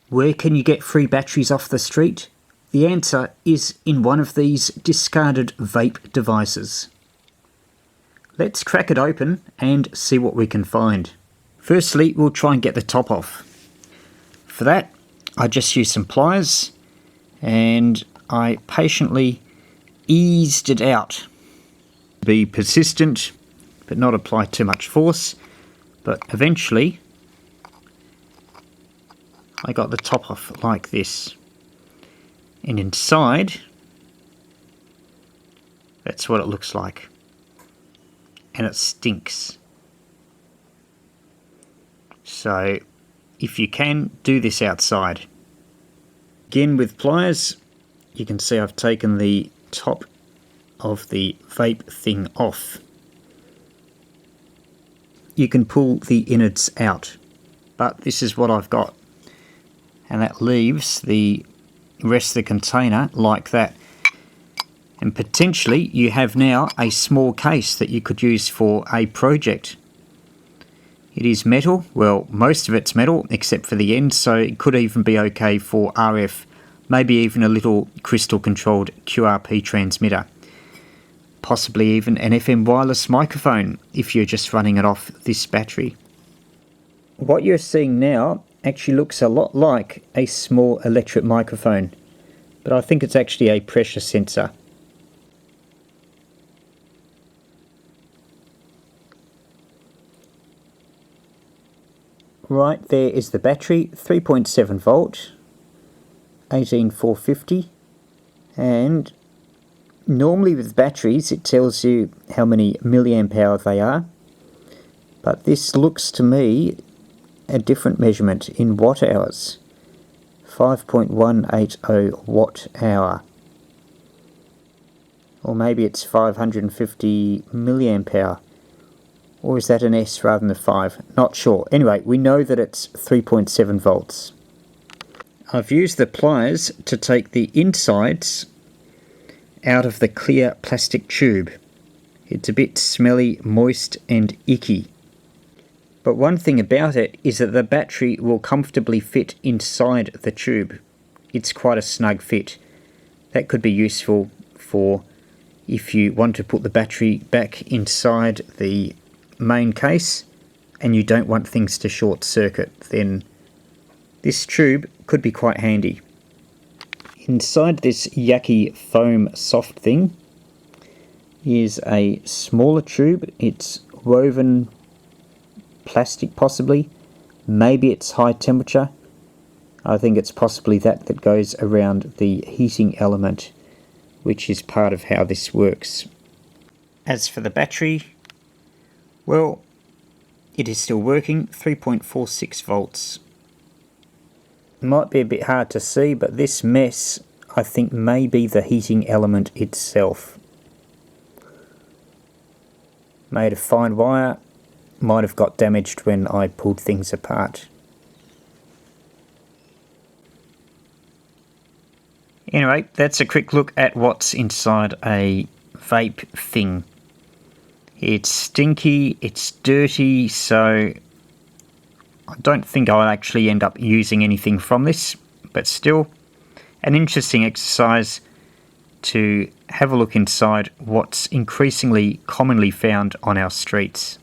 Where can you get free batteries off the street? The answer is in one of these discarded vape devices. Let's crack it open and see what we can find. Firstly, we'll try and get the top off. For that, I just used some pliers and I patiently eased it out. Be persistent, but not apply too much force. But eventually, I got the top off like this. And inside, that's what it looks like. And it stinks. So, if you can, do this outside. Again with pliers, you can see I've taken the top of the vape thing off. You can pull the innards out, but this is what I've got. And that leaves the rest of the container like that. And potentially you have now a small case that you could use for a project. It is metal, well, most of it's metal except for the end, so it could even be okay for RF, maybe even a little crystal controlled QRP transmitter. Possibly even an FM wireless microphone if you're just running it off this battery. What you're seeing now actually looks a lot like a small electric microphone, but I think it's actually a pressure sensor. Right, there is the battery, 3.7 volt, 18450, and normally with batteries it tells you how many milliamp hour they are, but this looks to me a different measurement in watt hours. 5.180 watt hour. Or maybe it's 550 milliamp hour. Or is that an S rather than a 5? Not sure. Anyway, we know that it's 3.7 volts. I've used the pliers to take the insides out of the clear plastic tube. It's a bit smelly, moist and icky. But one thing about it is that the battery will comfortably fit inside the tube. It's quite a snug fit. That could be useful for if you want to put the battery back inside the main case and you don't want things to short circuit, then this tube could be quite handy. Inside this yucky foam soft thing is a smaller tube. It's woven plastic possibly, maybe it's high temperature. I think it's possibly that goes around the heating element, which is part of how this works. As for the battery, well, it is still working, 3.46 volts. Might be a bit hard to see, but this mess I think may be the heating element itself. Made of fine wire, might have got damaged when I pulled things apart. Anyway, that's a quick look at what's inside a vape thing. It's stinky, it's dirty, so I don't think I'll actually end up using anything from this, but still an interesting exercise to have a look inside what's increasingly commonly found on our streets.